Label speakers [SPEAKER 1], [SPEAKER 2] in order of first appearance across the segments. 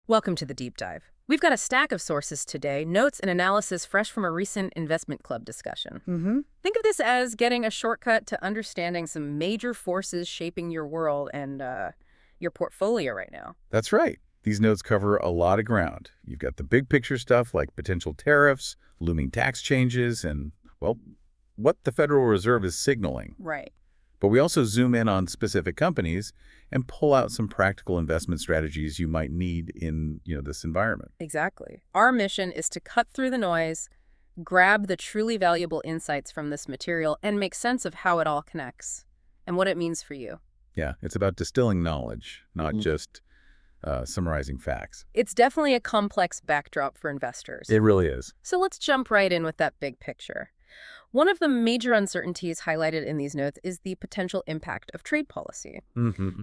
[SPEAKER 1] Welcome to the deep dive. We've got a stack of sources today, notes and analysis fresh from a recent investment club discussion. Think of this as getting a shortcut to understanding some major forces shaping your world and your portfolio right now.
[SPEAKER 2] That's right. These notes cover a lot of ground. You've got the big picture stuff like potential tariffs, looming tax changes, and, well, what the Federal Reserve is signaling.
[SPEAKER 1] Right.
[SPEAKER 2] But we also zoom in on specific companies and pull out some practical investment strategies you might need in, this environment.
[SPEAKER 1] Exactly. Our mission is to cut through the noise, grab the truly valuable insights from this material, and make sense of how it all connects and what it means for you.
[SPEAKER 2] Yeah, it's about distilling knowledge, not just summarizing facts.
[SPEAKER 1] It's definitely a complex backdrop for investors.
[SPEAKER 2] It really is.
[SPEAKER 1] So let's jump right in with that big picture. One of the major uncertainties highlighted in these notes is the potential impact of trade policy.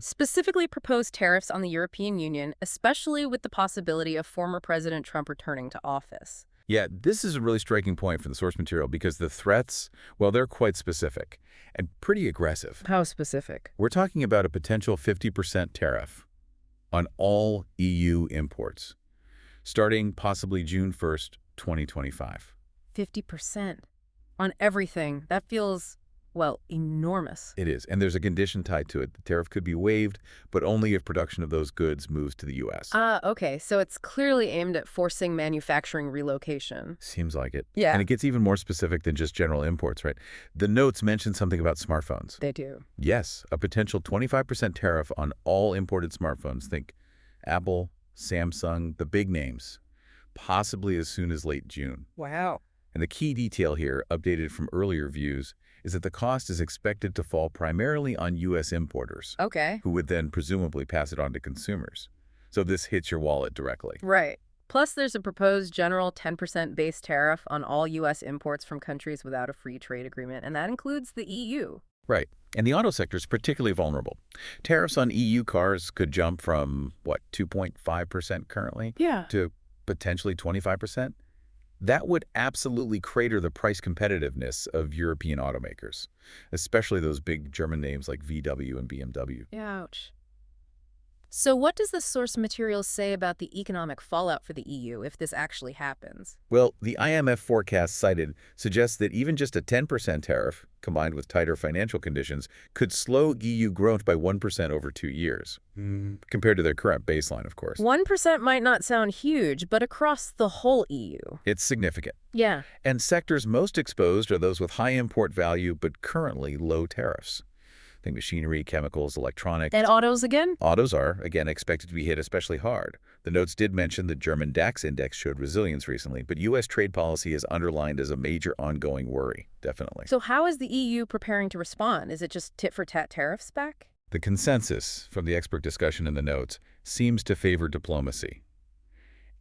[SPEAKER 1] Specifically proposed tariffs on the European Union, especially with the possibility of former President Trump returning to office.
[SPEAKER 2] Yeah, this is a really striking point for the source material because the threats, well, they're quite specific and pretty aggressive.
[SPEAKER 1] How specific?
[SPEAKER 2] We're talking about a potential 50% tariff on all EU imports, starting possibly June 1st, 2025.
[SPEAKER 1] 50%. On everything. That feels, well, enormous.
[SPEAKER 2] It is, and there's a condition tied to it. The tariff could be waived, but only if production of those goods moves to the U.S.
[SPEAKER 1] Okay. So it's clearly aimed at forcing manufacturing relocation.
[SPEAKER 2] Seems like it.
[SPEAKER 1] Yeah.
[SPEAKER 2] And it gets even more specific than just general imports, right? The notes mention something about smartphones.
[SPEAKER 1] They do.
[SPEAKER 2] Yes, a potential 25% tariff on all imported smartphones. Think Apple, Samsung, the big names, possibly as soon as late June.
[SPEAKER 1] Wow.
[SPEAKER 2] And the key detail here, updated from earlier views, is that the cost is expected to fall primarily on U.S. importers.
[SPEAKER 1] Okay.
[SPEAKER 2] Who would then presumably pass it on to consumers. So this hits your wallet directly.
[SPEAKER 1] Right. Plus, there's a proposed general 10% base tariff on all U.S. imports from countries without a free trade agreement, and that includes the EU.
[SPEAKER 2] Right. And the auto sector is particularly vulnerable. Tariffs on EU cars could jump from, 2.5% currently?
[SPEAKER 1] Yeah.
[SPEAKER 2] To potentially 25%? That would absolutely crater the price competitiveness of European automakers, especially those big German names like VW and BMW.
[SPEAKER 1] Ouch. So what does the source material say about the economic fallout for the EU if this actually happens?
[SPEAKER 2] Well, the IMF forecast cited suggests that even just a 10% tariff, combined with tighter financial conditions, could slow EU growth by 1% over 2 years, compared to their current baseline, of course.
[SPEAKER 1] 1% might not sound huge, but across the whole EU.
[SPEAKER 2] It's significant.
[SPEAKER 1] Yeah.
[SPEAKER 2] And sectors most exposed are those with high import value but currently low tariffs. Think machinery, chemicals, electronics.
[SPEAKER 1] And autos again?
[SPEAKER 2] Autos are, again, expected to be hit especially hard. The notes did mention the German DAX index showed resilience recently, but U.S. trade policy is underlined as a major ongoing worry, definitely.
[SPEAKER 1] So how is the EU preparing to respond? Is it just tit-for-tat tariffs back?
[SPEAKER 2] The consensus from the expert discussion in the notes seems to favor diplomacy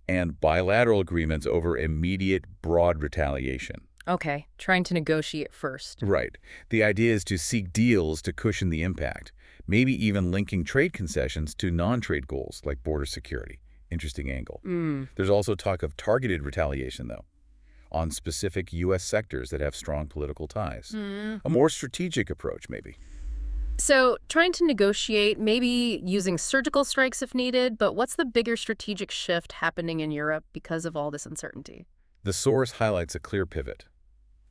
[SPEAKER 2] and bilateral agreements over immediate, broad retaliation.
[SPEAKER 1] Okay, trying to negotiate first.
[SPEAKER 2] Right. The idea is to seek deals to cushion the impact, maybe even linking trade concessions to non-trade goals like border security. Interesting angle. There's also talk of targeted retaliation, though, on specific U.S. sectors that have strong political ties. A more strategic approach, maybe.
[SPEAKER 1] So, trying to negotiate, maybe using surgical strikes if needed, but what's the bigger strategic shift happening in Europe because of all this uncertainty?
[SPEAKER 2] The source highlights a clear pivot.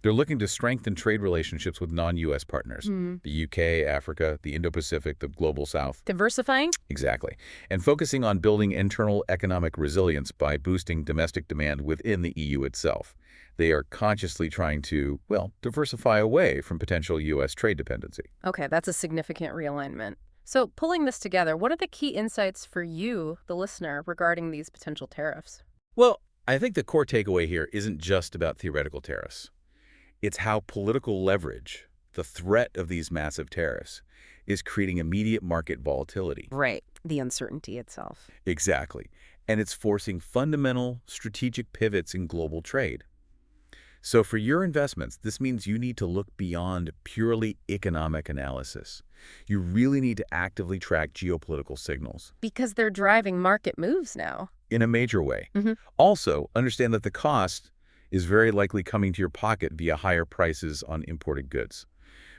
[SPEAKER 2] They're looking to strengthen trade relationships with non-U.S. partners, the UK, Africa, the Indo-Pacific, the Global South.
[SPEAKER 1] Diversifying?
[SPEAKER 2] Exactly. And focusing on building internal economic resilience by boosting domestic demand within the EU itself. They are consciously trying to, diversify away from potential U.S. trade dependency.
[SPEAKER 1] Okay, that's a significant realignment. So, pulling this together, what are the key insights for you, the listener, regarding these potential tariffs?
[SPEAKER 2] Well, I think the core takeaway here isn't just about theoretical tariffs. It's how political leverage, the threat of these massive tariffs, is creating immediate market volatility.
[SPEAKER 1] Right, the uncertainty itself.
[SPEAKER 2] Exactly. And it's forcing fundamental strategic pivots in global trade. So for your investments, this means you need to look beyond purely economic analysis. You really need to actively track geopolitical signals.
[SPEAKER 1] Because they're driving market moves now.
[SPEAKER 2] In a major way. Also, understand that the cost is very likely coming to your pocket via higher prices on imported goods,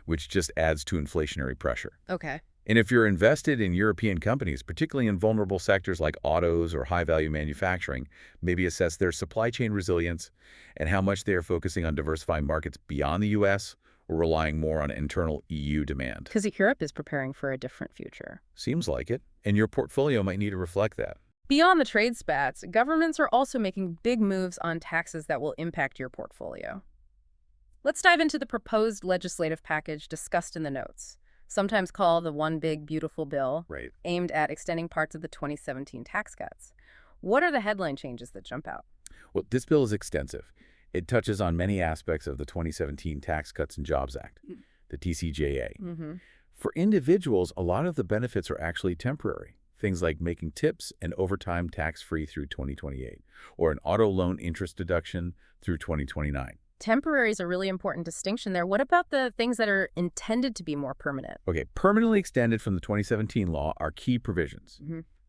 [SPEAKER 2] which just adds to inflationary pressure.
[SPEAKER 1] Okay.
[SPEAKER 2] And if you're invested in European companies, particularly in vulnerable sectors like autos or high-value manufacturing, maybe assess their supply chain resilience and how much they are focusing on diversifying markets beyond the U.S. or relying more on internal EU demand.
[SPEAKER 1] Because Europe is preparing for a different future.
[SPEAKER 2] Seems like it. And your portfolio might need to reflect that.
[SPEAKER 1] Beyond the trade spats, governments are also making big moves on taxes that will impact your portfolio. Let's dive into the proposed legislative package discussed in the notes, sometimes called the One Big Beautiful Bill,
[SPEAKER 2] Right.
[SPEAKER 1] aimed at extending parts of the 2017 tax cuts. What are the headline changes that jump out?
[SPEAKER 2] Well, this bill is extensive. It touches on many aspects of the 2017 Tax Cuts and Jobs Act, the TCJA. For individuals, a lot of the benefits are actually temporary. Things like making tips and overtime tax-free through 2028, or an auto loan interest deduction through 2029.
[SPEAKER 1] Temporary is a really important distinction there. What about the things that are intended to be more permanent?
[SPEAKER 2] Okay, permanently extended from the 2017 law are key provisions.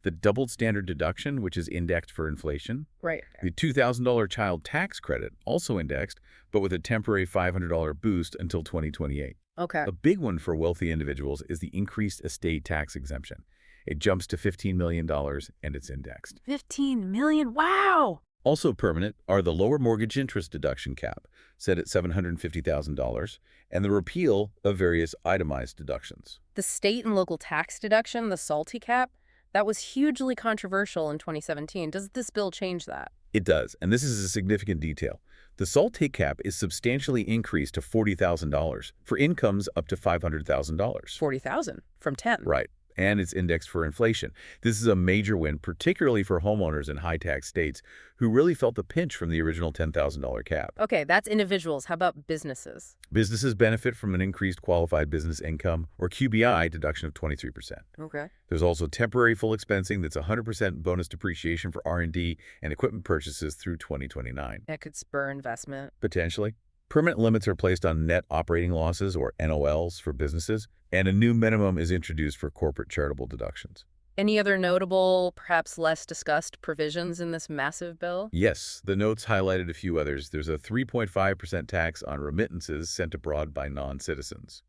[SPEAKER 2] The doubled standard deduction, which is indexed for inflation.
[SPEAKER 1] Right.
[SPEAKER 2] The $2,000 child tax credit, also indexed, but with a temporary $500 boost until 2028.
[SPEAKER 1] Okay.
[SPEAKER 2] A big one for wealthy individuals is the increased estate tax exemption. It jumps to $15 million and it's indexed.
[SPEAKER 1] $15 million? Wow!
[SPEAKER 2] Also permanent are the lower mortgage interest deduction cap, set at $750,000, and the repeal of various itemized deductions.
[SPEAKER 1] The state and local tax deduction, the SALTY cap, that was hugely controversial in 2017. Does this bill change that?
[SPEAKER 2] It does, and this is a significant detail. The SALT cap is substantially increased to $40,000 for incomes up to $500,000.
[SPEAKER 1] $40,000 from 10.
[SPEAKER 2] Right, and it's indexed for inflation. This is a major win, particularly for homeowners in high-tax states who really felt the pinch from the original $10,000 cap.
[SPEAKER 1] Okay, that's individuals. How about businesses?
[SPEAKER 2] Businesses benefit from an increased qualified business income, or QBI, deduction of 23%.
[SPEAKER 1] Okay.
[SPEAKER 2] There's also temporary full expensing that's 100% bonus depreciation for R&D and equipment purchases through 2029.
[SPEAKER 1] That could spur investment.
[SPEAKER 2] Potentially. Permanent limits are placed on net operating losses, or NOLs, for businesses, and a new minimum is introduced for corporate charitable deductions.
[SPEAKER 1] Any other notable, perhaps less discussed provisions in this massive bill?
[SPEAKER 2] Yes, the notes highlighted a few others. There's a 3.5% tax on remittances sent abroad by non-citizens.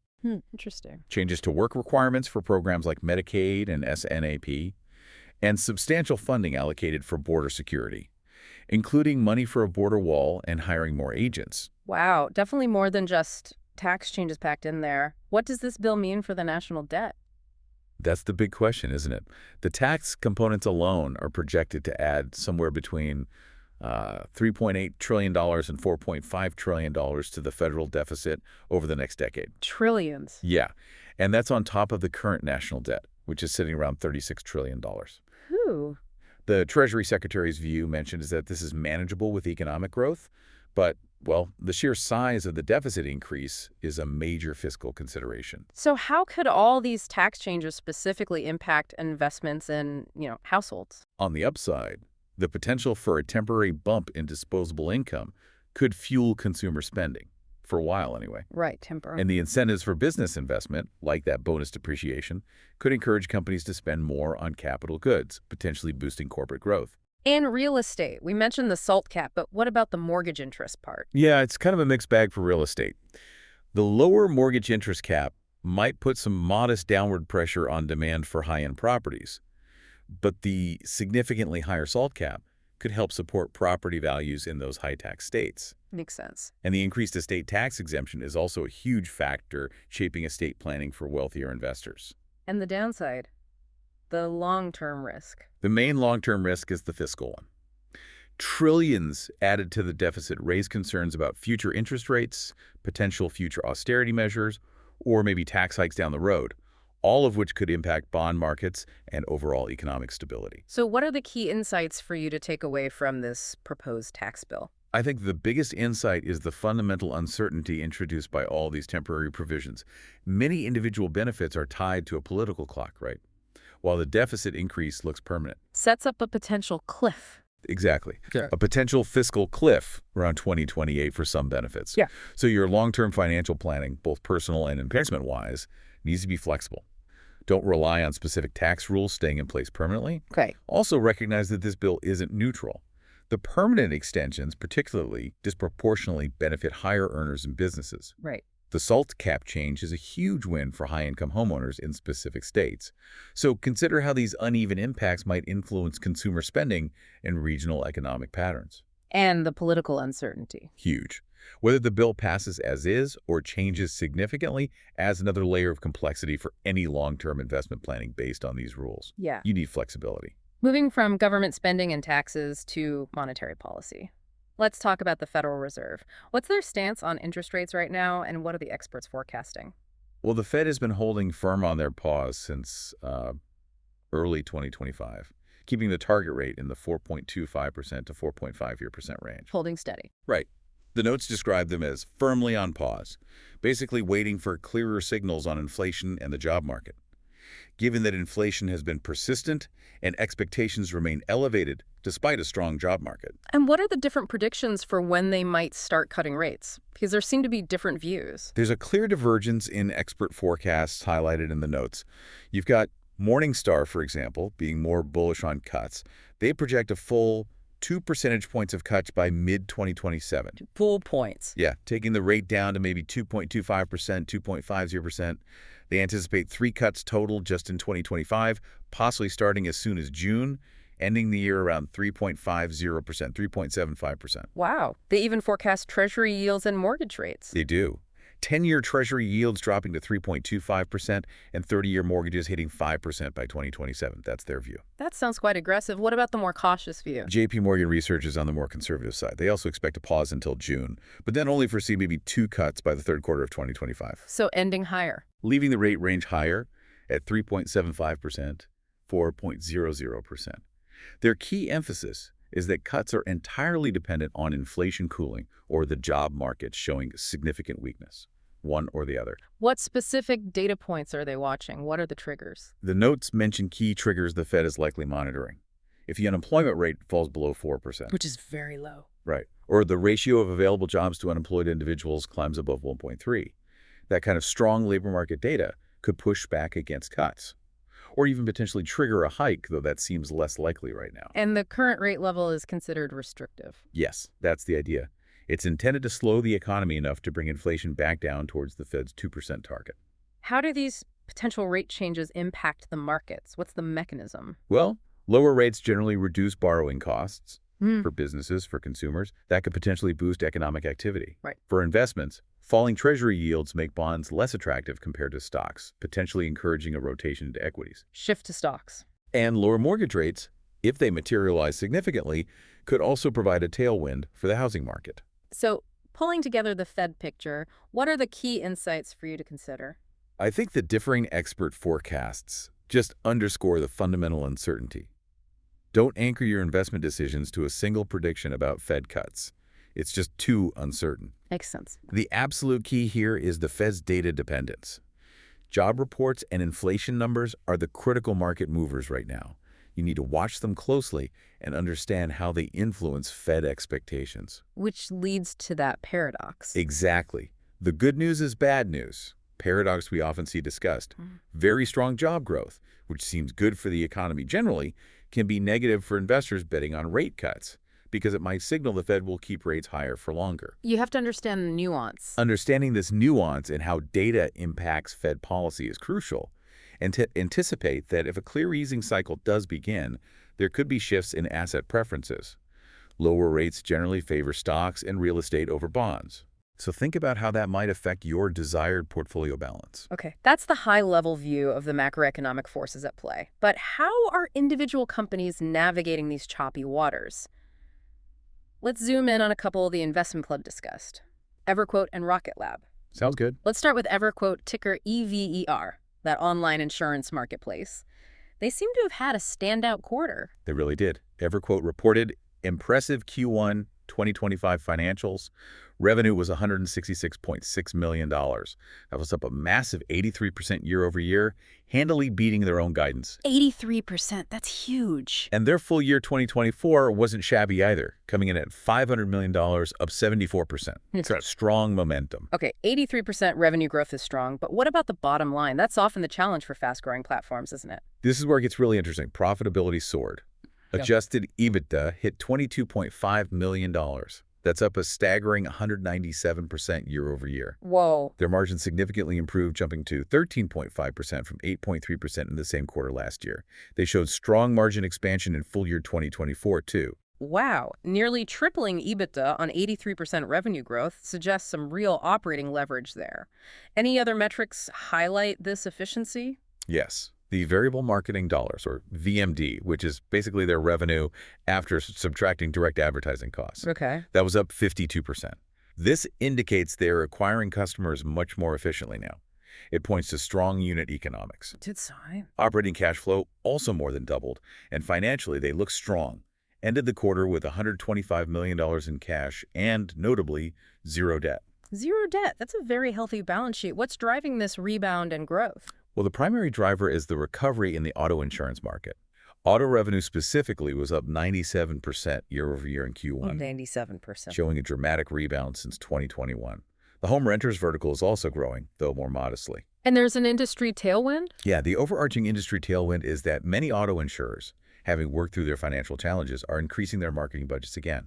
[SPEAKER 1] Interesting.
[SPEAKER 2] Changes to work requirements for programs like Medicaid and SNAP, and substantial funding allocated for border security, including money for a border wall and hiring more agents.
[SPEAKER 1] Wow, definitely more than just tax changes packed in there. What does this bill mean for the national debt?
[SPEAKER 2] That's the big question, isn't it? The tax components alone are projected to add somewhere between $3.8 trillion and $4.5 trillion to the federal deficit over the next decade.
[SPEAKER 1] Trillions.
[SPEAKER 2] Yeah, and that's on top of the current national debt, which is sitting around $36 trillion.
[SPEAKER 1] Whew.
[SPEAKER 2] The Treasury Secretary's view mentioned is that this is manageable with economic growth, but, well, the sheer size of the deficit increase is a major fiscal consideration.
[SPEAKER 1] So how could all these tax changes specifically impact investments in, households?
[SPEAKER 2] On the upside, the potential for a temporary bump in disposable income could fuel consumer spending, for a while anyway.
[SPEAKER 1] Right, temporary.
[SPEAKER 2] And the incentives for business investment, like that bonus depreciation, could encourage companies to spend more on capital goods, potentially boosting corporate growth.
[SPEAKER 1] And real estate. We mentioned the SALT cap, but what about the mortgage interest part?
[SPEAKER 2] Yeah, it's kind of a mixed bag for real estate. The lower mortgage interest cap might put some modest downward pressure on demand for high-end properties, but the significantly higher SALT cap could help support property values in those high-tax states.
[SPEAKER 1] Makes sense.
[SPEAKER 2] And the increased estate tax exemption is also a huge factor shaping estate planning for wealthier investors.
[SPEAKER 1] And the downside? The long-term risk.
[SPEAKER 2] The main long-term risk is the fiscal one. Trillions added to the deficit raise concerns about future interest rates, potential future austerity measures, or maybe tax hikes down the road, all of which could impact bond markets and overall economic stability.
[SPEAKER 1] So what are the key insights for you to take away from this proposed tax bill?
[SPEAKER 2] I think the biggest insight is the fundamental uncertainty introduced by all these temporary provisions. Many individual benefits are tied to a political clock, right? While the deficit increase looks permanent.
[SPEAKER 1] Sets up a potential cliff.
[SPEAKER 2] Exactly.
[SPEAKER 1] Yeah.
[SPEAKER 2] A potential fiscal cliff around 2028 for some benefits.
[SPEAKER 1] Yeah.
[SPEAKER 2] So your long-term financial planning, both personal and investment-wise, needs to be flexible. Don't rely on specific tax rules staying in place permanently.
[SPEAKER 1] Okay.
[SPEAKER 2] Also recognize that this bill isn't neutral. The permanent extensions particularly disproportionately benefit higher earners and businesses.
[SPEAKER 1] Right.
[SPEAKER 2] The SALT cap change is a huge win for high-income homeowners in specific states. So consider how these uneven impacts might influence consumer spending and regional economic patterns.
[SPEAKER 1] And the political uncertainty.
[SPEAKER 2] Huge. Whether the bill passes as is or changes significantly adds another layer of complexity for any long-term investment planning based on these rules.
[SPEAKER 1] Yeah.
[SPEAKER 2] You need flexibility.
[SPEAKER 1] Moving from government spending and taxes to monetary policy. Let's talk about the Federal Reserve. What's their stance on interest rates right now, and what are the experts forecasting?
[SPEAKER 2] Well, the Fed has been holding firm on their pause since early 2025, keeping the target rate in the 4.25% to 4.5% range.
[SPEAKER 1] Holding steady.
[SPEAKER 2] Right. The notes describe them as firmly on pause, basically waiting for clearer signals on inflation and the job market. Given that inflation has been persistent and expectations remain elevated despite a strong job market.
[SPEAKER 1] And what are the different predictions for when they might start cutting rates? Because there seem to be different views.
[SPEAKER 2] There's a clear divergence in expert forecasts highlighted in the notes. You've got Morningstar, for example, being more bullish on cuts. They project a full 2 percentage points of cuts by mid-2027.
[SPEAKER 1] Full points.
[SPEAKER 2] Yeah, taking the rate down to maybe 2.25%, 2.50%. They anticipate 3 cuts total just in 2025, possibly starting as soon as June, ending the year around 3.50%, 3.75%.
[SPEAKER 1] Wow. They even forecast Treasury yields and mortgage rates.
[SPEAKER 2] They do. 10-year Treasury yields dropping to 3.25% and 30-year mortgages hitting 5% by 2027. That's their view.
[SPEAKER 1] That sounds quite aggressive. What about the more cautious view?
[SPEAKER 2] JP Morgan research is on the more conservative side. They also expect a pause until June, but then only foresee maybe 2 cuts by the third quarter of 2025.
[SPEAKER 1] So ending higher.
[SPEAKER 2] Leaving the rate range higher at 3.75%, 4.00%. Their key emphasis is that cuts are entirely dependent on inflation cooling or the job market showing significant weakness, one or the other.
[SPEAKER 1] What specific data points are they watching? What are the triggers?
[SPEAKER 2] The notes mention key triggers the Fed is likely monitoring. If the unemployment rate falls below 4%.
[SPEAKER 1] Which is very low.
[SPEAKER 2] Right. Or the ratio of available jobs to unemployed individuals climbs above 1.3. That kind of strong labor market data could push back against cuts, or even potentially trigger a hike, though that seems less likely right now.
[SPEAKER 1] And the current rate level is considered restrictive.
[SPEAKER 2] Yes, that's the idea. It's intended to slow the economy enough to bring inflation back down towards the Fed's 2% target.
[SPEAKER 1] How do these potential rate changes impact the markets? What's the mechanism?
[SPEAKER 2] Well, lower rates generally reduce borrowing costs for businesses, for consumers. That could potentially boost economic activity.
[SPEAKER 1] Right.
[SPEAKER 2] For investments, falling Treasury yields make bonds less attractive compared to stocks, potentially encouraging a rotation into equities.
[SPEAKER 1] Shift to stocks.
[SPEAKER 2] And lower mortgage rates, if they materialize significantly, could also provide a tailwind for the housing market.
[SPEAKER 1] So, pulling together the Fed picture, what are the key insights for you to consider?
[SPEAKER 2] I think the differing expert forecasts just underscore the fundamental uncertainty. Don't anchor your investment decisions to a single prediction about Fed cuts. It's just too uncertain.
[SPEAKER 1] Makes sense.
[SPEAKER 2] The absolute key here is the Fed's data dependence. Job reports and inflation numbers are the critical market movers right now. You need to watch them closely and understand how they influence Fed expectations.
[SPEAKER 1] Which leads to that paradox.
[SPEAKER 2] Exactly. The good news is bad news. Paradox we often see discussed. Very strong job growth, which seems good for the economy generally, can be negative for investors betting on rate cuts, because it might signal the Fed will keep rates higher for longer.
[SPEAKER 1] You have to understand the nuance.
[SPEAKER 2] Understanding this nuance and how data impacts Fed policy is crucial, and to anticipate that if a clear easing cycle does begin, there could be shifts in asset preferences. Lower rates generally favor stocks and real estate over bonds. So think about how that might affect your desired portfolio balance.
[SPEAKER 1] Okay, that's the high-level view of the macroeconomic forces at play. But how are individual companies navigating these choppy waters? Let's zoom in on a couple the investment club discussed. EverQuote and Rocket Lab.
[SPEAKER 2] Sounds good.
[SPEAKER 1] Let's start with EverQuote, ticker EVER, that online insurance marketplace. They seem to have had a standout quarter.
[SPEAKER 2] They really did. EverQuote reported impressive Q1 2025 financials. Revenue was $166.6 million. That was up a massive 83% year over year, handily beating their own guidance.
[SPEAKER 1] 83%, that's huge.
[SPEAKER 2] And their full year 2024 wasn't shabby either, coming in at $500 million, up 74%. It's got strong momentum.
[SPEAKER 1] Okay, 83% revenue growth is strong, but what about the bottom line? That's often the challenge for fast-growing platforms, isn't it?
[SPEAKER 2] This is where it gets really interesting. Profitability soared. Adjusted EBITDA hit $22.5 million. That's up a staggering 197% year over year.
[SPEAKER 1] Whoa.
[SPEAKER 2] Their margin significantly improved, jumping to 13.5% from 8.3% in the same quarter last year. They showed strong margin expansion in full year 2024, too.
[SPEAKER 1] Wow. Nearly tripling EBITDA on 83% revenue growth suggests some real operating leverage there. Any other metrics highlight this efficiency?
[SPEAKER 2] Yes. The variable marketing dollars, or VMD, which is basically their revenue after subtracting direct advertising costs.
[SPEAKER 1] Okay.
[SPEAKER 2] That was up 52%. This indicates they're acquiring customers much more efficiently now. It points to strong unit economics.
[SPEAKER 1] Did sign.
[SPEAKER 2] Operating cash flow also more than doubled, and financially they look strong. Ended the quarter with $125 million in cash and, notably, zero debt.
[SPEAKER 1] Zero debt. That's a very healthy balance sheet. What's driving this rebound and growth?
[SPEAKER 2] Well, the primary driver is the recovery in the auto insurance market. Auto revenue specifically was up 97% year over year in Q1,
[SPEAKER 1] 97%.
[SPEAKER 2] showing a dramatic rebound since 2021. The home renters vertical is also growing, though more modestly.
[SPEAKER 1] And there's an industry tailwind?
[SPEAKER 2] Yeah, the overarching industry tailwind is that many auto insurers, having worked through their financial challenges, are increasing their marketing budgets again,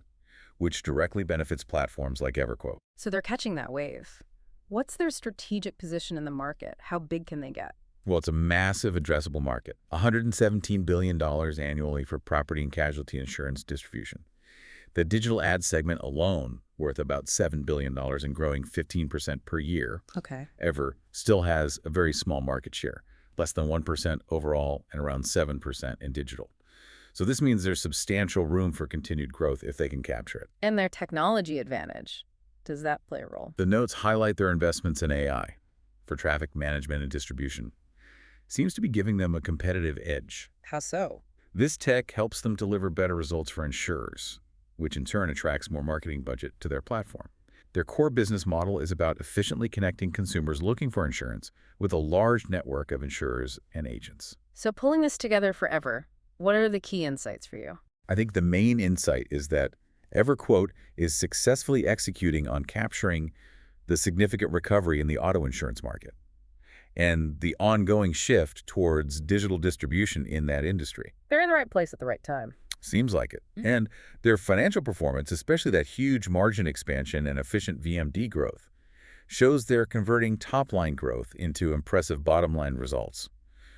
[SPEAKER 2] which directly benefits platforms like EverQuote.
[SPEAKER 1] So they're catching that wave. What's their strategic position in the market? How big can they get?
[SPEAKER 2] Well, it's a massive addressable market, $117 billion annually for property and casualty insurance distribution. The digital ad segment alone, worth about $7 billion and growing 15% per year, still has a very small market share, less than 1% overall and around 7% in digital. So this means there's substantial room for continued growth if they can capture it.
[SPEAKER 1] And their technology advantage, does that play a role?
[SPEAKER 2] The notes highlight their investments in AI for traffic management and distribution. Seems to be giving them a competitive edge.
[SPEAKER 1] How so?
[SPEAKER 2] This tech helps them deliver better results for insurers, which in turn attracts more marketing budget to their platform. Their core business model is about efficiently connecting consumers looking for insurance with a large network of insurers and agents.
[SPEAKER 1] So pulling this together forever, what are the key insights for you?
[SPEAKER 2] I think the main insight is that EverQuote is successfully executing on capturing the significant recovery in the auto insurance market and the ongoing shift towards digital distribution in that industry.
[SPEAKER 1] They're in the right place at the right time.
[SPEAKER 2] Seems like it. And their financial performance, especially that huge margin expansion and efficient VMD growth, shows they're converting top-line growth into impressive bottom-line results.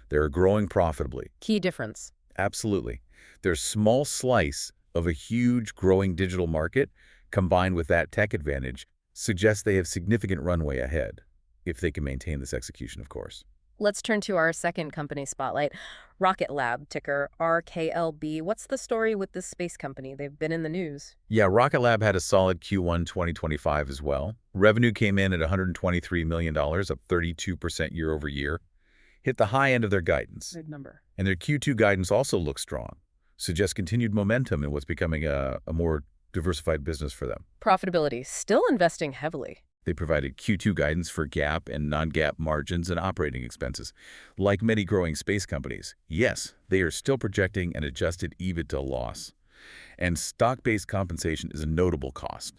[SPEAKER 2] They're growing profitably.
[SPEAKER 1] Key difference.
[SPEAKER 2] Absolutely. Their small slice of a huge growing digital market, combined with that tech advantage, suggests they have significant runway ahead, if they can maintain this execution, of course.
[SPEAKER 1] Let's turn to our second company spotlight, Rocket Lab, ticker RKLB. What's the story with this space company? They've been in the news.
[SPEAKER 2] Yeah, Rocket Lab had a solid Q1 2025 as well. Revenue came in at $123 million, up 32% year over year. Hit the high end of their guidance.
[SPEAKER 1] Good number.
[SPEAKER 2] And their Q2 guidance also looks strong. Suggests continued momentum in what's becoming a more diversified business for them.
[SPEAKER 1] Profitability, still investing heavily.
[SPEAKER 2] They provided Q2 guidance for GAAP and non-GAAP margins and operating expenses. Like many growing space companies, yes, they are still projecting an adjusted EBITDA loss. And stock-based compensation is a notable cost.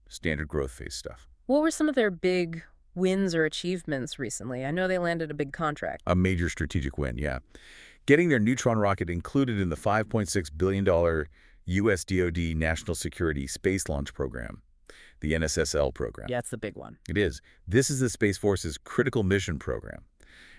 [SPEAKER 2] Standard growth phase stuff.
[SPEAKER 1] What were some of their big wins or achievements recently? I know they landed a big contract.
[SPEAKER 2] A major strategic win, yeah. Getting their Neutron rocket included in the $5.6 billion US DoD National Security Space Launch Program, the NSSL program.
[SPEAKER 1] Yeah, it's the big one.
[SPEAKER 2] It is. This is the Space Force's critical mission program,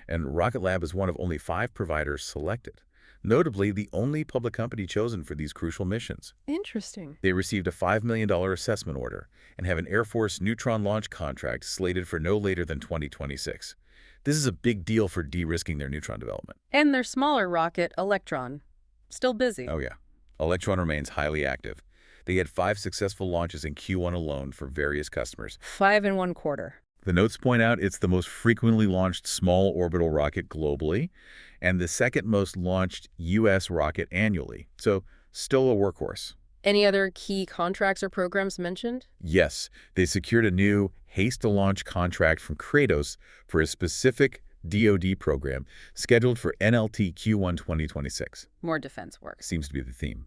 [SPEAKER 2] and Rocket Lab is one of only 5 providers selected. Notably, the only public company chosen for these crucial missions.
[SPEAKER 1] Interesting.
[SPEAKER 2] They received a $5 million assessment order and have an Air Force Neutron launch contract slated for no later than 2026. This is a big deal for de-risking their Neutron development.
[SPEAKER 1] And their smaller rocket, Electron, still busy.
[SPEAKER 2] Oh yeah. Electron remains highly active. They had 5 successful launches in Q1 alone for various customers.
[SPEAKER 1] 5 in 1 quarter.
[SPEAKER 2] The notes point out it's the most frequently launched small orbital rocket globally and the second most launched U.S. rocket annually. So still a workhorse.
[SPEAKER 1] Any other key contracts or programs mentioned?
[SPEAKER 2] Yes, they secured a new haste-to-launch contract from Kratos for a specific DoD program scheduled for NLT Q1 2026.
[SPEAKER 1] More defense work.
[SPEAKER 2] Seems to be the theme.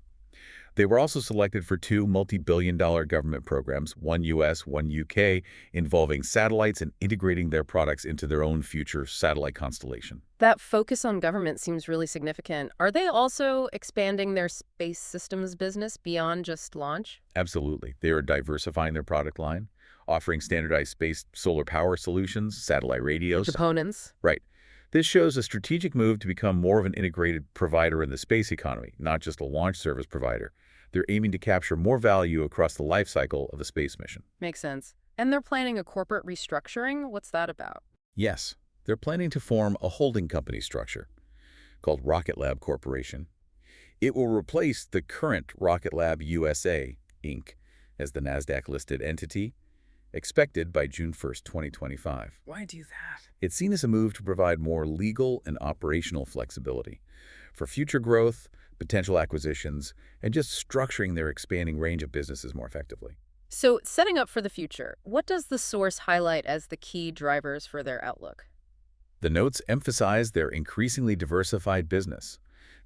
[SPEAKER 2] They were also selected for 2 multi-billion-dollar government programs, one U.S., one U.K., involving satellites and integrating their products into their own future satellite constellation.
[SPEAKER 1] That focus on government seems really significant. Are they also expanding their space systems business beyond just launch?
[SPEAKER 2] Absolutely. They are diversifying their product line, offering standardized space solar power solutions, satellite radios.
[SPEAKER 1] Components?
[SPEAKER 2] Right. This shows a strategic move to become more of an integrated provider in the space economy, not just a launch service provider. They're aiming to capture more value across the life cycle of a space mission.
[SPEAKER 1] Makes sense. And they're planning a corporate restructuring? What's that about?
[SPEAKER 2] Yes, they're planning to form a holding company structure called Rocket Lab Corporation. It will replace the current Rocket Lab USA, Inc. as the NASDAQ-listed entity, expected by June 1st, 2025.
[SPEAKER 1] Why do that?
[SPEAKER 2] It's seen as a move to provide more legal and operational flexibility for future growth, potential acquisitions, and just structuring their expanding range of businesses more effectively.
[SPEAKER 1] So, setting up for the future, what does the source highlight as the key drivers for their outlook?
[SPEAKER 2] The notes emphasize their increasingly diversified business,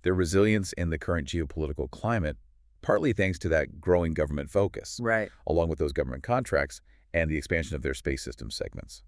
[SPEAKER 2] their resilience in the current geopolitical climate, partly thanks to that growing government focus,
[SPEAKER 1] Right.
[SPEAKER 2] along with those government contracts and the expansion of their space systems segments.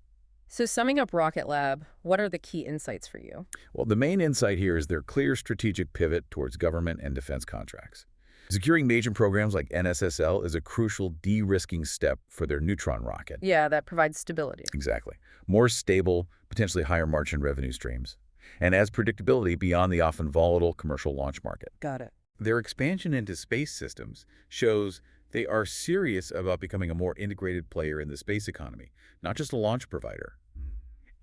[SPEAKER 1] So, summing up Rocket Lab, what are the key insights for you?
[SPEAKER 2] Well, the main insight here is their clear strategic pivot towards government and defense contracts. Securing major programs like NSSL is a crucial de-risking step for their Neutron rocket.
[SPEAKER 1] Yeah, that provides stability.
[SPEAKER 2] Exactly. More stable, potentially higher margin revenue streams, and adds predictability beyond the often volatile commercial launch market.
[SPEAKER 1] Got it.
[SPEAKER 2] Their expansion into space systems shows they are serious about becoming a more integrated player in the space economy, not just a launch provider,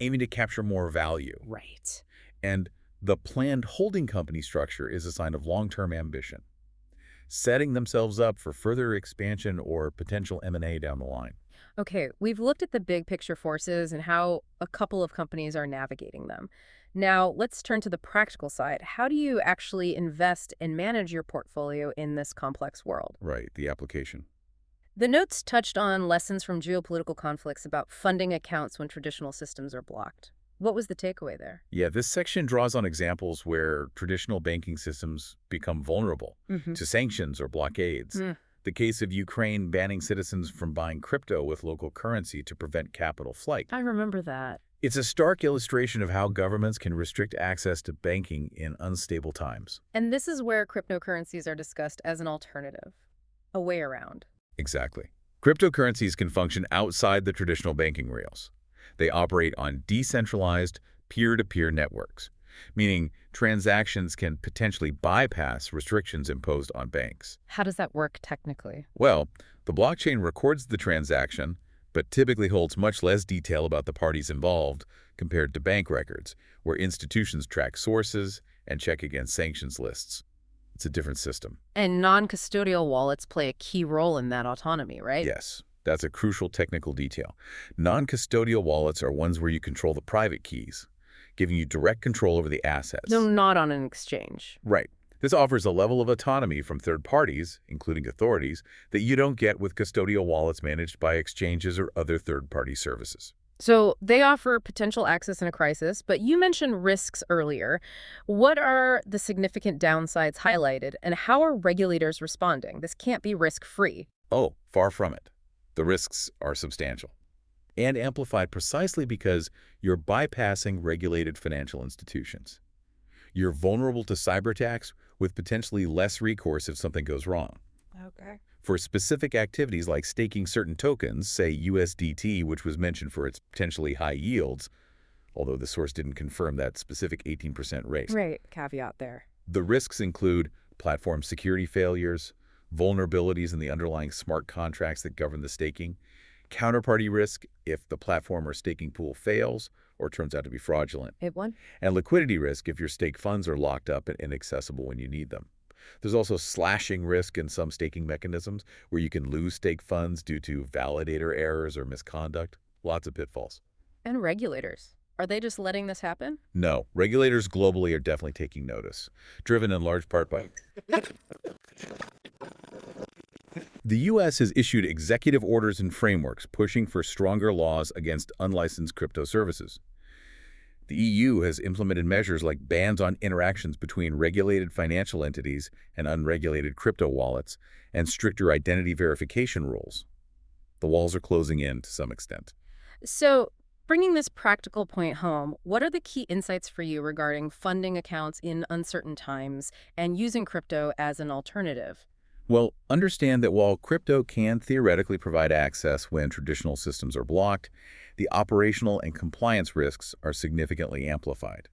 [SPEAKER 2] aiming to capture more value.
[SPEAKER 1] Right.
[SPEAKER 2] And the planned holding company structure is a sign of long-term ambition, setting themselves up for further expansion or potential M&A down the line.
[SPEAKER 1] Okay, we've looked at the big picture forces and how a couple of companies are navigating them. Now, let's turn to the practical side. How do you actually invest and manage your portfolio in this complex world?
[SPEAKER 2] Right, the application.
[SPEAKER 1] The notes touched on lessons from geopolitical conflicts about funding accounts when traditional systems are blocked. What was the takeaway there?
[SPEAKER 2] Yeah, this section draws on examples where traditional banking systems become vulnerable to sanctions or blockades. The case of Ukraine banning citizens from buying crypto with local currency to prevent capital flight.
[SPEAKER 1] I remember that.
[SPEAKER 2] It's a stark illustration of how governments can restrict access to banking in unstable times.
[SPEAKER 1] And this is where cryptocurrencies are discussed as an alternative, a way around.
[SPEAKER 2] Exactly. Cryptocurrencies can function outside the traditional banking rails. They operate on decentralized, peer-to-peer networks, meaning transactions can potentially bypass restrictions imposed on banks.
[SPEAKER 1] How does that work technically?
[SPEAKER 2] Well, the blockchain records the transaction, but typically holds much less detail about the parties involved compared to bank records, where institutions track sources and check against sanctions lists. It's a different system.
[SPEAKER 1] And non-custodial wallets play a key role in that autonomy, right?
[SPEAKER 2] Yes, that's a crucial technical detail. Non-custodial wallets are ones where you control the private keys, giving you direct control over the assets.
[SPEAKER 1] No, not on an exchange.
[SPEAKER 2] Right. This offers a level of autonomy from third parties, including authorities, that you don't get with custodial wallets managed by exchanges or other third-party services.
[SPEAKER 1] So they offer potential access in a crisis, but you mentioned risks earlier. What are the significant downsides highlighted, and how are regulators responding? This can't be risk-free.
[SPEAKER 2] Oh, far from it. The risks are substantial and amplified precisely because you're bypassing regulated financial institutions. You're vulnerable to cyber attacks with potentially less recourse if something goes wrong.
[SPEAKER 1] Okay.
[SPEAKER 2] For specific activities like staking certain tokens, say USDT, which was mentioned for its potentially high yields, although the source didn't confirm that specific 18% rate.
[SPEAKER 1] Right, caveat there.
[SPEAKER 2] The risks include platform security failures, vulnerabilities in the underlying smart contracts that govern the staking, counterparty risk if the platform or staking pool fails or turns out to be fraudulent,
[SPEAKER 1] Hit one?
[SPEAKER 2] and liquidity risk if your staked funds are locked up and inaccessible when you need them. There's also slashing risk in some staking mechanisms where you can lose staked funds due to validator errors or misconduct. Lots of pitfalls.
[SPEAKER 1] And regulators. Are they just letting this happen?
[SPEAKER 2] No, regulators globally are definitely taking notice, driven in large part by... The U.S. has issued executive orders and frameworks pushing for stronger laws against unlicensed crypto services. The EU has implemented measures like bans on interactions between regulated financial entities and unregulated crypto wallets, and stricter identity verification rules. The walls are closing in to some extent.
[SPEAKER 1] So, bringing this practical point home, what are the key insights for you regarding funding accounts in uncertain times and using crypto as an alternative?
[SPEAKER 2] Well, understand that while crypto can theoretically provide access when traditional systems are blocked, the operational and compliance risks are significantly amplified.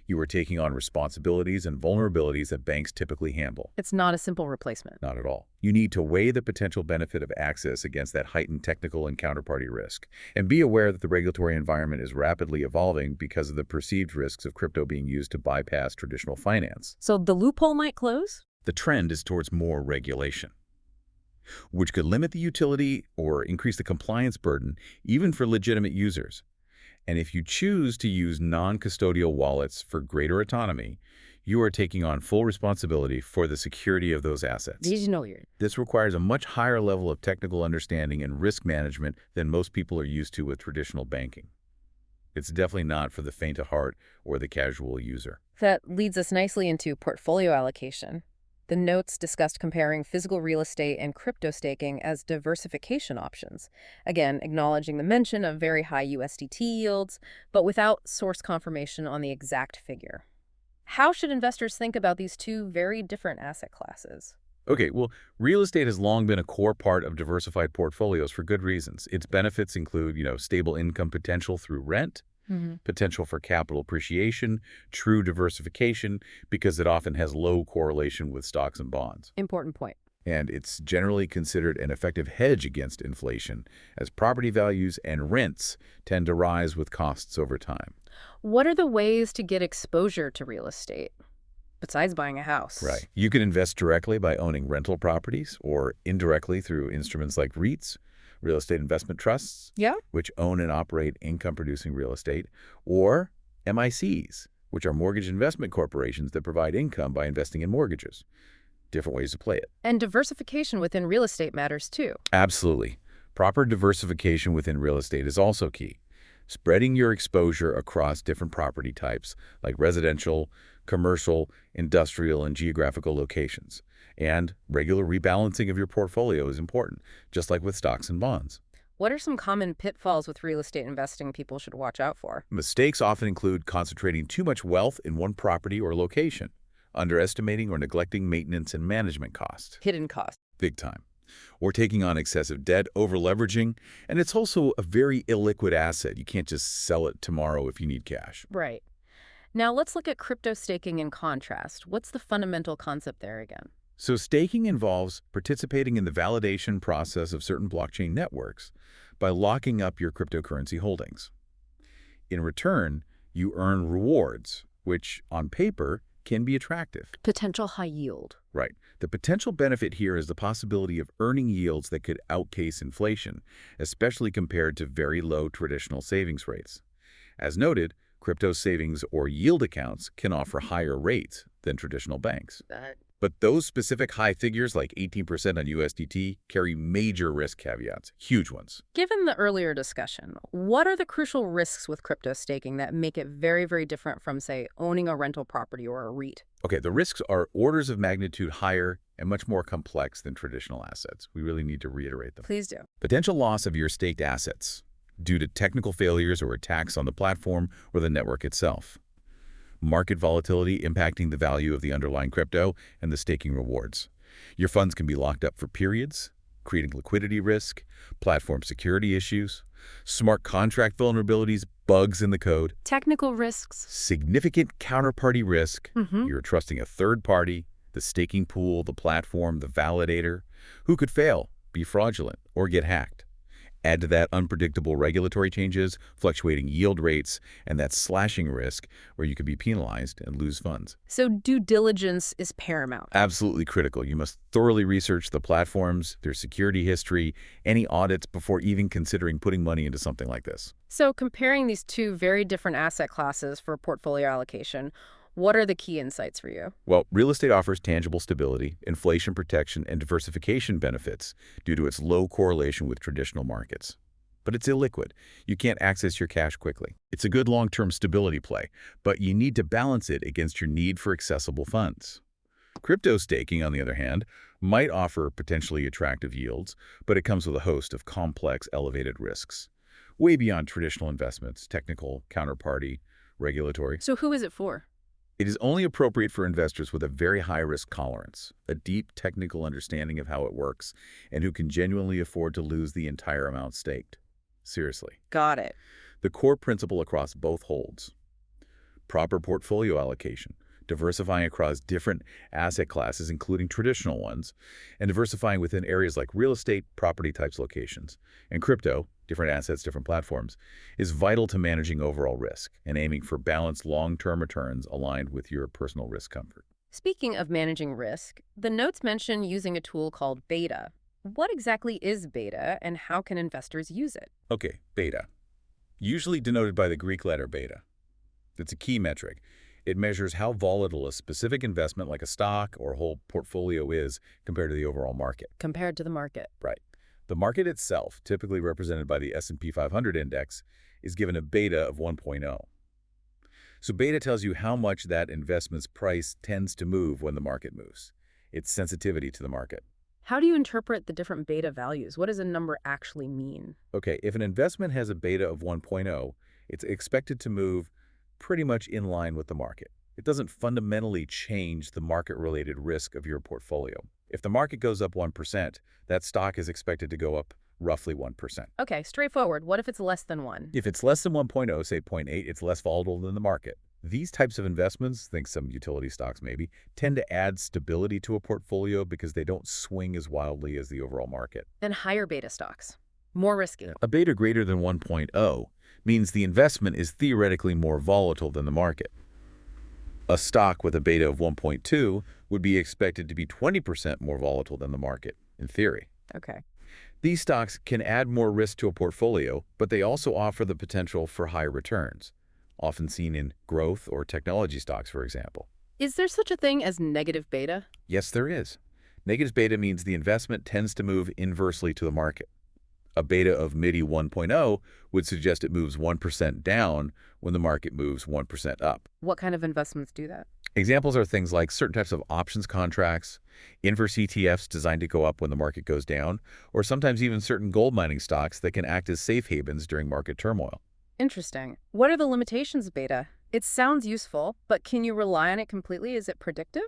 [SPEAKER 2] You are taking on responsibilities and vulnerabilities that banks typically handle.
[SPEAKER 1] It's not a simple replacement.
[SPEAKER 2] Not at all. You need to weigh the potential benefit of access against that heightened technical and counterparty risk, and be aware that the regulatory environment is rapidly evolving because of the perceived risks of crypto being used to bypass traditional finance.
[SPEAKER 1] So the loophole might close?
[SPEAKER 2] The trend is towards more regulation, which could limit the utility or increase the compliance burden, even for legitimate users. And if you choose to use non-custodial wallets for greater autonomy, you are taking on full responsibility for the security of those assets.
[SPEAKER 1] Did you know you're...
[SPEAKER 2] This requires a much higher level of technical understanding and risk management than most people are used to with traditional banking. It's definitely not for the faint of heart or the casual user.
[SPEAKER 1] That leads us nicely into portfolio allocation. The notes discussed comparing physical real estate and crypto staking as diversification options. Again, acknowledging the mention of very high USDT yields, but without source confirmation on the exact figure. How should investors think about these two very different asset classes?
[SPEAKER 2] Okay, well, real estate has long been a core part of diversified portfolios for good reasons. Its benefits include, stable income potential through rent, potential for capital appreciation, true diversification, because it often has low correlation with stocks and bonds.
[SPEAKER 1] Important point.
[SPEAKER 2] And it's generally considered an effective hedge against inflation, as property values and rents tend to rise with costs over time.
[SPEAKER 1] What are the ways to get exposure to real estate, besides buying a house?
[SPEAKER 2] Right. You can invest directly by owning rental properties or indirectly through instruments like REITs, real estate investment trusts, which own and operate income-producing real estate, or MICs, which are mortgage investment corporations that provide income by investing in mortgages. Different ways to play it.
[SPEAKER 1] And diversification within real estate matters too.
[SPEAKER 2] Absolutely. Proper diversification within real estate is also key. Spreading your exposure across different property types like residential, commercial, industrial, and geographical locations. And regular rebalancing of your portfolio is important, just like with stocks and bonds.
[SPEAKER 1] What are some common pitfalls with real estate investing people should watch out for?
[SPEAKER 2] Mistakes often include concentrating too much wealth in one property or location, underestimating or neglecting maintenance and management costs.
[SPEAKER 1] Hidden costs.
[SPEAKER 2] Big time. Or taking on excessive debt, over-leveraging, and it's also a very illiquid asset. You can't just sell it tomorrow if you need cash.
[SPEAKER 1] Right. Now let's look at crypto staking in contrast. What's the fundamental concept there again?
[SPEAKER 2] So staking involves participating in the validation process of certain blockchain networks by locking up your cryptocurrency holdings. In return, you earn rewards, which, on paper, can be attractive.
[SPEAKER 1] Potential high yield.
[SPEAKER 2] Right. The potential benefit here is the possibility of earning yields that could outpace inflation, especially compared to very low traditional savings rates. As noted, crypto savings or yield accounts can offer higher rates than traditional banks. But those specific high figures, like 18% on USDT, carry major risk caveats, huge ones.
[SPEAKER 1] Given the earlier discussion, what are the crucial risks with crypto staking that make it very, very different from, say, owning a rental property or a REIT?
[SPEAKER 2] Okay, the risks are orders of magnitude higher and much more complex than traditional assets. We really need to reiterate them.
[SPEAKER 1] Please do.
[SPEAKER 2] Potential loss of your staked assets due to technical failures or attacks on the platform or the network itself. Market volatility impacting the value of the underlying crypto and the staking rewards. Your funds can be locked up for periods, creating liquidity risk, platform security issues, smart contract vulnerabilities, bugs in the code.
[SPEAKER 1] Technical risks.
[SPEAKER 2] Significant counterparty risk. You're trusting a third party, the staking pool, the platform, the validator, who could fail, be fraudulent, or get hacked. Add to that unpredictable regulatory changes, fluctuating yield rates, and that slashing risk where you could be penalized and lose funds.
[SPEAKER 1] So due diligence is paramount.
[SPEAKER 2] Absolutely critical. You must thoroughly research the platforms, their security history, any audits before even considering putting money into something like this.
[SPEAKER 1] So comparing these two very different asset classes for portfolio allocation, what are the key insights for you?
[SPEAKER 2] Well, real estate offers tangible stability, inflation protection, and diversification benefits due to its low correlation with traditional markets. but it's illiquid. You can't access your cash quickly. It's a good long-term stability play, but you need to balance it against your need for accessible funds. Crypto staking, on the other hand, might offer potentially attractive yields, but it comes with a host of complex, elevated risks, way beyond traditional investments, technical, counterparty, regulatory.
[SPEAKER 1] So who is it for?
[SPEAKER 2] It is only appropriate for investors with a very high risk tolerance, a deep technical understanding of how it works, and who can genuinely afford to lose the entire amount staked. Seriously.
[SPEAKER 1] Got it.
[SPEAKER 2] The core principle across both holds. Proper portfolio allocation, diversifying across different asset classes, including traditional ones, and diversifying within areas like real estate, property types, locations, and crypto, different assets, different platforms, is vital to managing overall risk and aiming for balanced long-term returns aligned with your personal risk comfort.
[SPEAKER 1] Speaking of managing risk, the notes mention using a tool called beta. What exactly is beta, and how can investors use it?
[SPEAKER 2] Okay, beta. Usually denoted by the Greek letter beta. It's a key metric. It measures how volatile a specific investment like a stock or whole portfolio is compared to the overall market.
[SPEAKER 1] Compared to the market.
[SPEAKER 2] Right. The market itself, typically represented by the S&P 500 index, is given a beta of 1.0. So beta tells you how much that investment's price tends to move when the market moves. Its sensitivity to the market.
[SPEAKER 1] How do you interpret the different beta values? What does a number actually mean?
[SPEAKER 2] Okay, if an investment has a beta of 1.0, it's expected to move pretty much in line with the market. It doesn't fundamentally change the market-related risk of your portfolio. If the market goes up 1%, that stock is expected to go up roughly 1%.
[SPEAKER 1] Okay, straightforward. What if it's less than 1?
[SPEAKER 2] If it's less than 1.0, say 0.8, it's less volatile than the market. These types of investments, think some utility stocks maybe, tend to add stability to a portfolio because they don't swing as wildly as the overall market.
[SPEAKER 1] And higher beta stocks. More risky.
[SPEAKER 2] A beta greater than 1.0 means the investment is theoretically more volatile than the market. A stock with a beta of 1.2 would be expected to be 20% more volatile than the market, in theory.
[SPEAKER 1] Okay.
[SPEAKER 2] These stocks can add more risk to a portfolio, but they also offer the potential for higher returns, often seen in growth or technology stocks, for example.
[SPEAKER 1] Is there such a thing as negative beta?
[SPEAKER 2] Yes, there is. Negative beta means the investment tends to move inversely to the market. A beta of MIDI 1.0 would suggest it moves 1% down when the market moves 1% up.
[SPEAKER 1] What kind of investments do that?
[SPEAKER 2] Examples are things like certain types of options contracts, inverse ETFs designed to go up when the market goes down, or sometimes even certain gold mining stocks that can act as safe havens during market turmoil.
[SPEAKER 1] Interesting. What are the limitations of beta? It sounds useful, but can you rely on it completely? Is it predictive?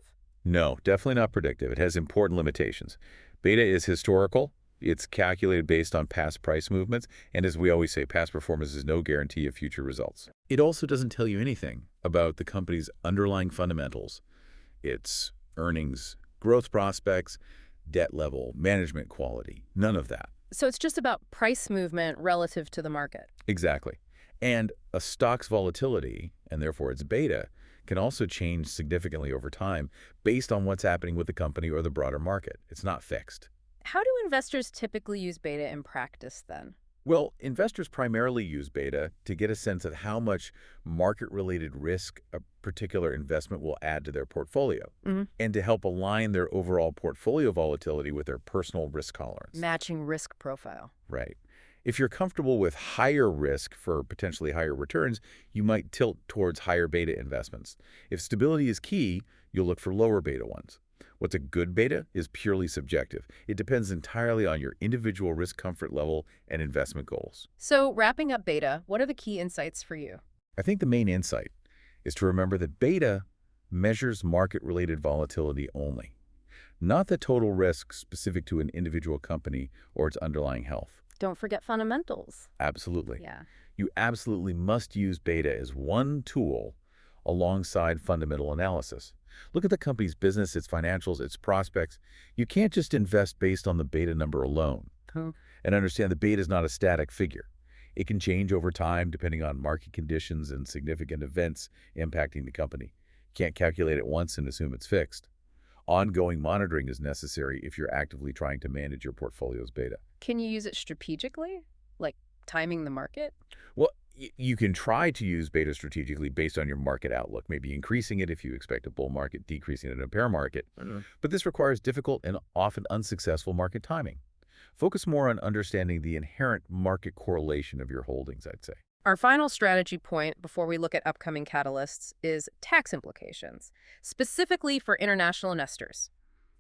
[SPEAKER 2] No, definitely not predictive. It has important limitations. Beta is historical. It's calculated based on past price movements, and as we always say, past performance is no guarantee of future results. It also doesn't tell you anything about the company's underlying fundamentals, its earnings, growth prospects, debt level, management quality, none of that.
[SPEAKER 1] So it's just about price movement relative to the market.
[SPEAKER 2] Exactly. And a stock's volatility, and therefore its beta, can also change significantly over time based on what's happening with the company or the broader market. It's not fixed.
[SPEAKER 1] How do investors typically use beta in practice then?
[SPEAKER 2] Well, investors primarily use beta to get a sense of how much market-related risk a particular investment will add to their portfolio, and to help align their overall portfolio volatility with their personal risk tolerance.
[SPEAKER 1] Matching risk profile.
[SPEAKER 2] Right. If you're comfortable with higher risk for potentially higher returns, you might tilt towards higher beta investments. If stability is key, you'll look for lower beta ones. What's a good beta is purely subjective. It depends entirely on your individual risk comfort level and investment goals.
[SPEAKER 1] So wrapping up beta, what are the key insights for you?
[SPEAKER 2] I think the main insight is to remember that beta measures market-related volatility only, not the total risk specific to an individual company or its underlying health.
[SPEAKER 1] Don't forget fundamentals.
[SPEAKER 2] Absolutely.
[SPEAKER 1] Yeah.
[SPEAKER 2] You absolutely must use beta as one tool alongside fundamental analysis. Look at the company's business, its financials, its prospects. You can't just invest based on the beta number alone. And understand the beta is not a static figure. It can change over time depending on market conditions and significant events impacting the company. You can't calculate it once and assume it's fixed. Ongoing monitoring is necessary if you're actively trying to manage your portfolio's beta.
[SPEAKER 1] Can you use it strategically, like timing the market?
[SPEAKER 2] Well, you can try to use beta strategically based on your market outlook, maybe increasing it if you expect a bull market, decreasing it in a bear market. But this requires difficult and often unsuccessful market timing. Focus more on understanding the inherent market correlation of your holdings, I'd say.
[SPEAKER 1] Our final strategy point before we look at upcoming catalysts is tax implications, specifically for international investors.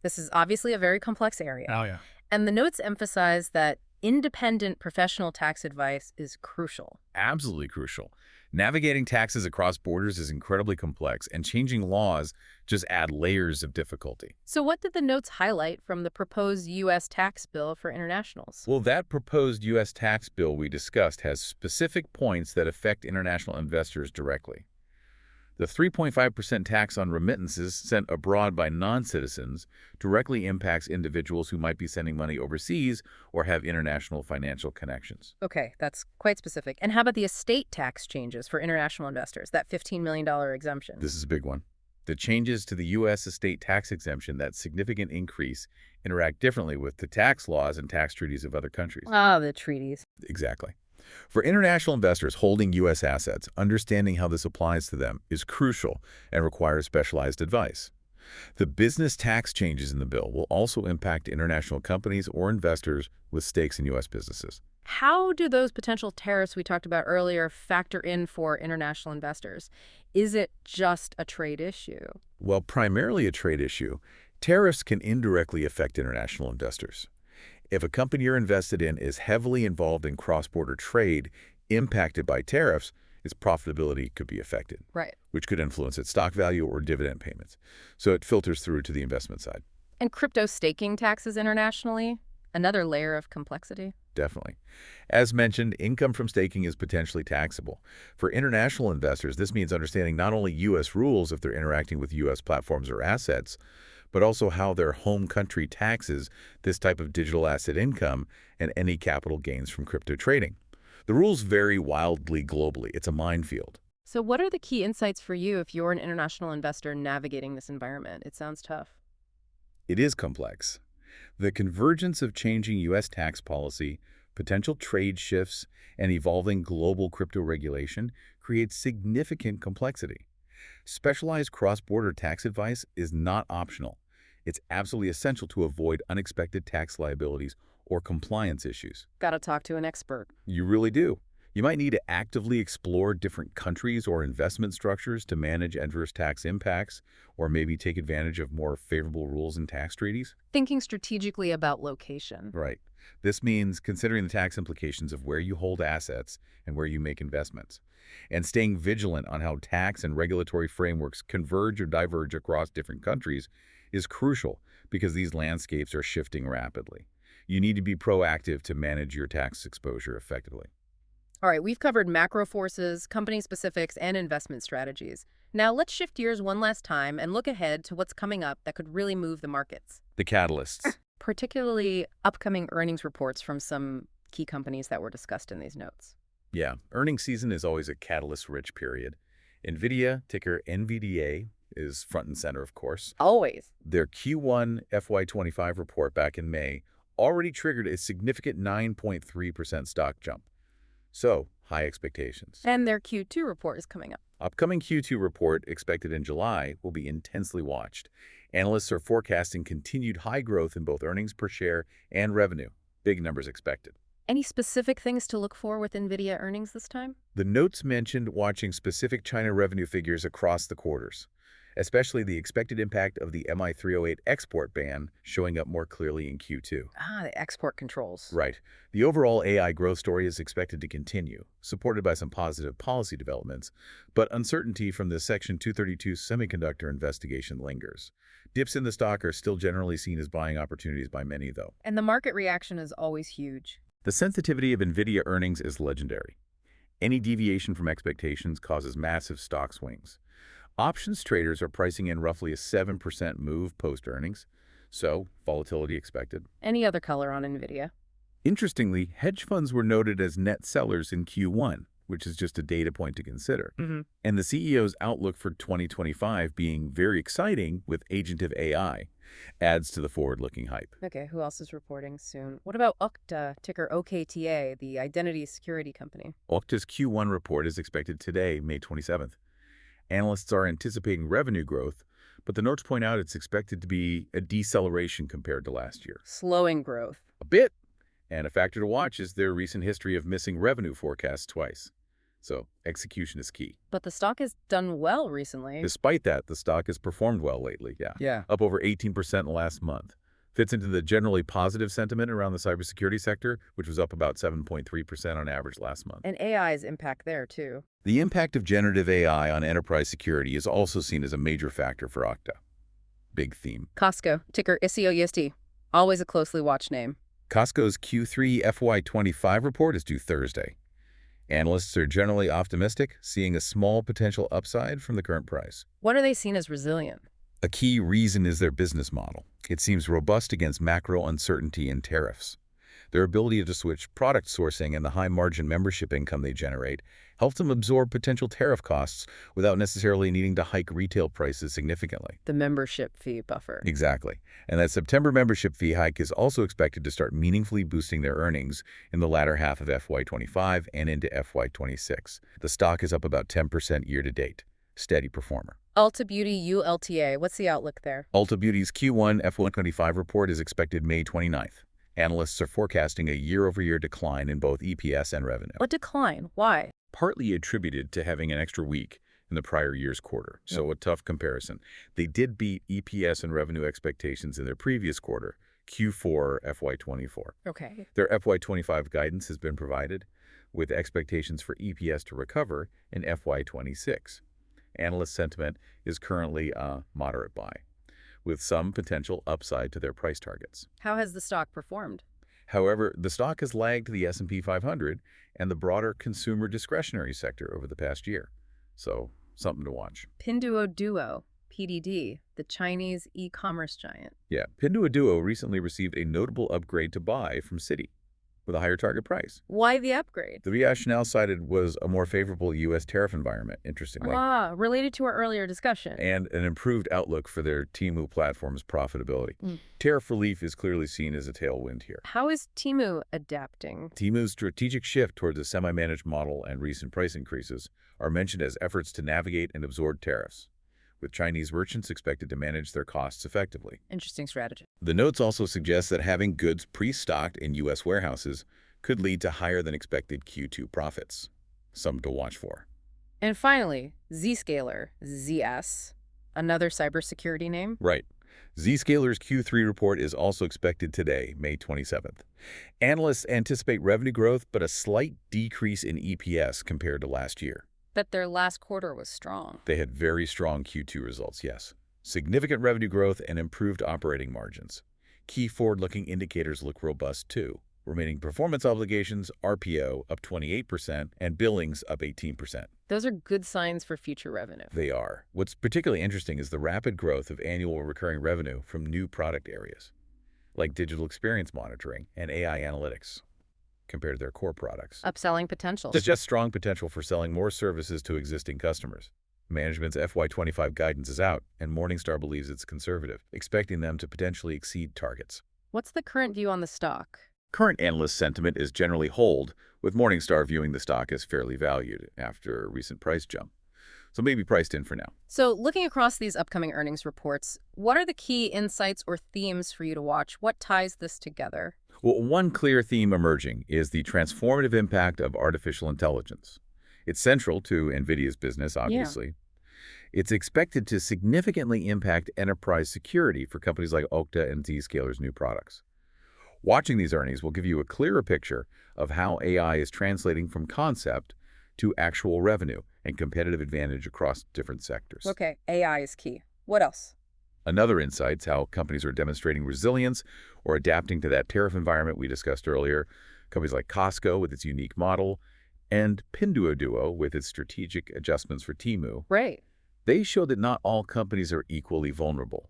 [SPEAKER 1] This is obviously a very complex area.
[SPEAKER 2] Oh, yeah.
[SPEAKER 1] And the notes emphasize that independent professional tax advice is crucial.
[SPEAKER 2] Absolutely crucial. Navigating taxes across borders is incredibly complex, and changing laws just add layers of difficulty.
[SPEAKER 1] So what did the notes highlight from the proposed U.S. tax bill for internationals?
[SPEAKER 2] Well, that proposed U.S. tax bill we discussed has specific points that affect international investors directly. The 3.5% tax on remittances sent abroad by non-citizens directly impacts individuals who might be sending money overseas or have international financial connections.
[SPEAKER 1] Okay, that's quite specific. And how about the estate tax changes for international investors, that $15 million exemption?
[SPEAKER 2] This is a big one. The changes to the U.S. estate tax exemption, that significant increase, interact differently with the tax laws and tax treaties of other countries.
[SPEAKER 1] Ah, the treaties.
[SPEAKER 2] Exactly. For international investors holding U.S. assets, understanding how this applies to them is crucial and requires specialized advice. The business tax changes in the bill will also impact international companies or investors with stakes in U.S. businesses.
[SPEAKER 1] How do those potential tariffs we talked about earlier factor in for international investors? Is it just a trade issue?
[SPEAKER 2] While primarily a trade issue, tariffs can indirectly affect international investors. If a company you're invested in is heavily involved in cross-border trade impacted by tariffs, its profitability could be affected,
[SPEAKER 1] Right.
[SPEAKER 2] which could influence its stock value or dividend payments. So it filters through to the investment side.
[SPEAKER 1] And crypto staking taxes internationally? Another layer of complexity?
[SPEAKER 2] Definitely. As mentioned, income from staking is potentially taxable. For international investors, this means understanding not only U.S. rules if they're interacting with U.S. platforms or assets, but also how their home country taxes this type of digital asset income and any capital gains from crypto trading. The rules vary wildly globally. It's a minefield.
[SPEAKER 1] So what are the key insights for you if you're an international investor navigating this environment? It sounds tough.
[SPEAKER 2] It is complex. The convergence of changing U.S. tax policy, potential trade shifts, and evolving global crypto regulation creates significant complexity. Specialized cross-border tax advice is not optional. It's absolutely essential to avoid unexpected tax liabilities or compliance issues.
[SPEAKER 1] Gotta talk to an expert.
[SPEAKER 2] You really do. You might need to actively explore different countries or investment structures to manage adverse tax impacts, or maybe take advantage of more favorable rules and tax treaties.
[SPEAKER 1] Thinking strategically about location.
[SPEAKER 2] Right. This means considering the tax implications of where you hold assets and where you make investments, and staying vigilant on how tax and regulatory frameworks converge or diverge across different countries is crucial because these landscapes are shifting rapidly. You need to be proactive to manage your tax exposure effectively.
[SPEAKER 1] All right, we've covered macro forces, company specifics, and investment strategies. Now let's shift gears one last time and look ahead to what's coming up that could really move the markets.
[SPEAKER 2] The catalysts.
[SPEAKER 1] Particularly upcoming earnings reports from some key companies that were discussed in these notes.
[SPEAKER 2] Yeah, earnings season is always a catalyst-rich period. NVIDIA, ticker NVDA, is front and center, of course.
[SPEAKER 1] Always.
[SPEAKER 2] Their Q1 FY25 report back in May already triggered a significant 9.3% stock jump. So, high expectations.
[SPEAKER 1] And their Q2 report is coming up.
[SPEAKER 2] Upcoming Q2 report, expected in July, will be intensely watched. Analysts are forecasting continued high growth in both earnings per share and revenue. Big numbers expected.
[SPEAKER 1] Any specific things to look for with NVIDIA earnings this time?
[SPEAKER 2] The notes mentioned watching specific China revenue figures across the quarters, especially the expected impact of the MI308 export ban showing up more clearly in Q2.
[SPEAKER 1] Ah, the export controls.
[SPEAKER 2] Right. The overall AI growth story is expected to continue, supported by some positive policy developments, but uncertainty from the Section 232 semiconductor investigation lingers. Dips in the stock are still generally seen as buying opportunities by many, though.
[SPEAKER 1] And the market reaction is always huge.
[SPEAKER 2] The sensitivity of NVIDIA earnings is legendary. Any deviation from expectations causes massive stock swings. Options traders are pricing in roughly a 7% move post-earnings, so volatility expected.
[SPEAKER 1] Any other color on NVIDIA?
[SPEAKER 2] Interestingly, hedge funds were noted as net sellers in Q1, which is just a data point to consider. And the CEO's outlook for 2025 being very exciting with agentive AI adds to the forward-looking hype.
[SPEAKER 1] Okay, who else is reporting soon? What about Okta, ticker OKTA, the identity security company?
[SPEAKER 2] Okta's Q1 report is expected today, May 27th. Analysts are anticipating revenue growth, but the notes point out it's expected to be a deceleration compared to last year.
[SPEAKER 1] Slowing growth.
[SPEAKER 2] A bit. And a factor to watch is their recent history of missing revenue forecasts twice. So execution is key.
[SPEAKER 1] But the stock has done well recently.
[SPEAKER 2] Despite that, the stock has performed well lately,
[SPEAKER 1] Yeah.
[SPEAKER 2] up over 18% in the last month. Fits into the generally positive sentiment around the cybersecurity sector, which was up about 7.3% on average last month.
[SPEAKER 1] And AI's impact there, too.
[SPEAKER 2] The impact of generative AI on enterprise security is also seen as a major factor for Okta. Big theme.
[SPEAKER 1] Costco, ticker ICOUSD. Always a closely watched name.
[SPEAKER 2] Costco's Q3 FY25 report is due Thursday. Analysts are generally optimistic, seeing a small potential upside from the current price.
[SPEAKER 1] What are they seen as resilient?
[SPEAKER 2] A key reason is their business model. It seems robust against macro uncertainty and tariffs. Their ability to switch product sourcing and the high-margin membership income they generate helps them absorb potential tariff costs without necessarily needing to hike retail prices significantly.
[SPEAKER 1] The membership fee buffer.
[SPEAKER 2] Exactly. And that September membership fee hike is also expected to start meaningfully boosting their earnings in the latter half of FY25 and into FY26. The stock is up about 10% year-to-date. Steady performer.
[SPEAKER 1] Ulta Beauty ULTA, what's the outlook there?
[SPEAKER 2] Ulta Beauty's Q1 FY25 report is expected May 29th. Analysts are forecasting a year-over-year decline in both EPS and revenue.
[SPEAKER 1] What decline? Why?
[SPEAKER 2] Partly attributed to having an extra week in the prior year's quarter, so a tough comparison. They did beat EPS and revenue expectations in their previous quarter, Q4 FY24.
[SPEAKER 1] Okay.
[SPEAKER 2] Their FY25 guidance has been provided, with expectations for EPS to recover in FY26. Analyst sentiment is currently a moderate buy, with some potential upside to their price targets.
[SPEAKER 1] How has the stock performed?
[SPEAKER 2] However, the stock has lagged the S&P 500 and the broader consumer discretionary sector over the past year. So, something to watch.
[SPEAKER 1] Pinduoduo, PDD, the Chinese e-commerce giant.
[SPEAKER 2] Yeah, Pinduoduo recently received a notable upgrade to buy from Citi, with a higher target price.
[SPEAKER 1] Why the upgrade?
[SPEAKER 2] The rationale cited was a more favorable U.S. tariff environment, interestingly.
[SPEAKER 1] Related to our earlier discussion.
[SPEAKER 2] And an improved outlook for their Temu platform's profitability. Tariff relief is clearly seen as a tailwind here.
[SPEAKER 1] How is Temu adapting?
[SPEAKER 2] Temu's strategic shift towards a semi-managed model and recent price increases are mentioned as efforts to navigate and absorb tariffs, with Chinese merchants expected to manage their costs effectively.
[SPEAKER 1] Interesting strategy.
[SPEAKER 2] The notes also suggest that having goods pre-stocked in U.S. warehouses could lead to higher-than-expected Q2 profits. Something to watch for.
[SPEAKER 1] And finally, Zscaler, ZS, another cybersecurity name?
[SPEAKER 2] Right. Zscaler's Q3 report is also expected today, May 27th. Analysts anticipate revenue growth, but a slight decrease in EPS compared to last year.
[SPEAKER 1] But their last quarter was strong.
[SPEAKER 2] They had very strong Q2 results, yes. Significant revenue growth and improved operating margins. Key forward-looking indicators look robust, too. Remaining performance obligations, RPO, up 28%, and billings up 18%.
[SPEAKER 1] Those are good signs for future revenue.
[SPEAKER 2] They are. What's particularly interesting is the rapid growth of annual recurring revenue from new product areas, like digital experience monitoring and AI analytics, compared to their core products.
[SPEAKER 1] Upselling potential.
[SPEAKER 2] There's just strong potential for selling more services to existing customers. Management's FY25 guidance is out, and Morningstar believes it's conservative, expecting them to potentially exceed targets.
[SPEAKER 1] What's the current view on the stock?
[SPEAKER 2] Current analyst sentiment is generally hold, with Morningstar viewing the stock as fairly valued after a recent price jump. So maybe priced in for now.
[SPEAKER 1] So looking across these upcoming earnings reports, what are the key insights or themes for you to watch? What ties this together?
[SPEAKER 2] Well, one clear theme emerging is the transformative impact of artificial intelligence. It's central to NVIDIA's business, obviously. It's expected to significantly impact enterprise security for companies like Okta and Zscaler's new products. Watching these earnings will give you a clearer picture of how AI is translating from concept to actual revenue and competitive advantage across different sectors.
[SPEAKER 1] Okay, AI is key. What else?
[SPEAKER 2] Another insight is how companies are demonstrating resilience or adapting to that tariff environment we discussed earlier. Companies like Costco with its unique model and Pinduoduo with its strategic adjustments for Temu.
[SPEAKER 1] Right.
[SPEAKER 2] They show that not all companies are equally vulnerable.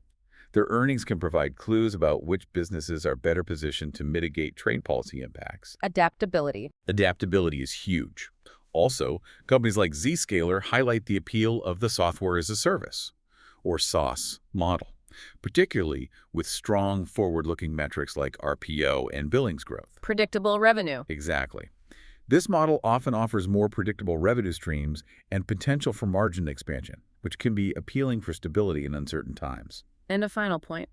[SPEAKER 2] Their earnings can provide clues about which businesses are better positioned to mitigate trade policy impacts.
[SPEAKER 1] Adaptability.
[SPEAKER 2] Adaptability is huge. Also, companies like Zscaler highlight the appeal of the software as a service, or SaaS, model, particularly with strong forward-looking metrics like RPO and billings growth.
[SPEAKER 1] Predictable revenue.
[SPEAKER 2] Exactly. This model often offers more predictable revenue streams and potential for margin expansion, which can be appealing for stability in uncertain times.
[SPEAKER 1] And a final point.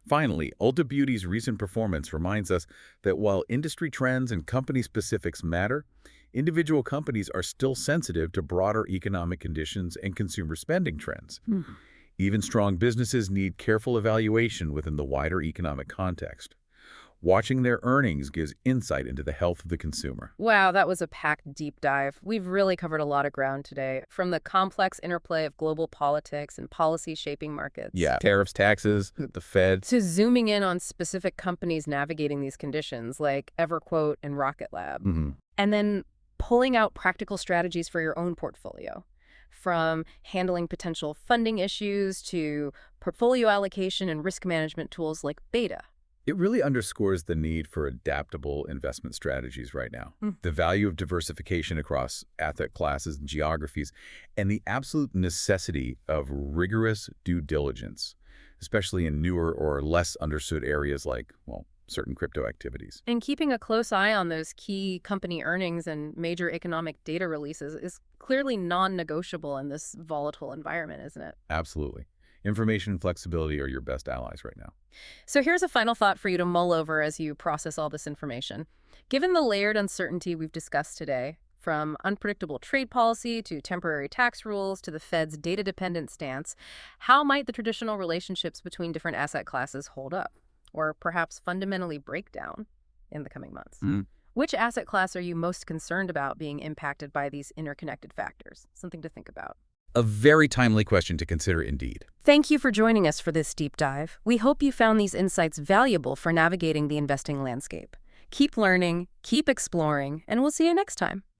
[SPEAKER 2] Finally, Ulta Beauty's recent performance reminds us that while industry trends and company specifics matter, individual companies are still sensitive to broader economic conditions and consumer spending trends. Even strong businesses need careful evaluation within the wider economic context. Watching their earnings gives insight into the health of the consumer.
[SPEAKER 1] Wow, that was a packed deep dive. We've really covered a lot of ground today, from the complex interplay of global politics and policy shaping markets.
[SPEAKER 2] Yeah, tariffs, taxes, the Fed.
[SPEAKER 1] To zooming in on specific companies navigating these conditions, like EverQuote and Rocket Lab. And then pulling out practical strategies for your own portfolio, from handling potential funding issues to portfolio allocation and risk management tools like Beta.
[SPEAKER 2] It really underscores the need for adaptable investment strategies right now. The value of diversification across asset classes and geographies, and the absolute necessity of rigorous due diligence, especially in newer or less understood areas like, well, certain crypto activities.
[SPEAKER 1] And keeping a close eye on those key company earnings and major economic data releases is clearly non-negotiable in this volatile environment, isn't it?
[SPEAKER 2] Absolutely. Information and flexibility are your best allies right now.
[SPEAKER 1] So here's a final thought for you to mull over as you process all this information. Given the layered uncertainty we've discussed today, from unpredictable trade policy to temporary tax rules to the Fed's data-dependent stance, how might the traditional relationships between different asset classes hold up, or perhaps fundamentally break down in the coming months? Which asset class are you most concerned about being impacted by these interconnected factors? Something to think about.
[SPEAKER 2] A very timely question to consider indeed.
[SPEAKER 1] Thank you for joining us for this deep dive. We hope you found these insights valuable for navigating the investing landscape. Keep learning, keep exploring, and we'll see you next time.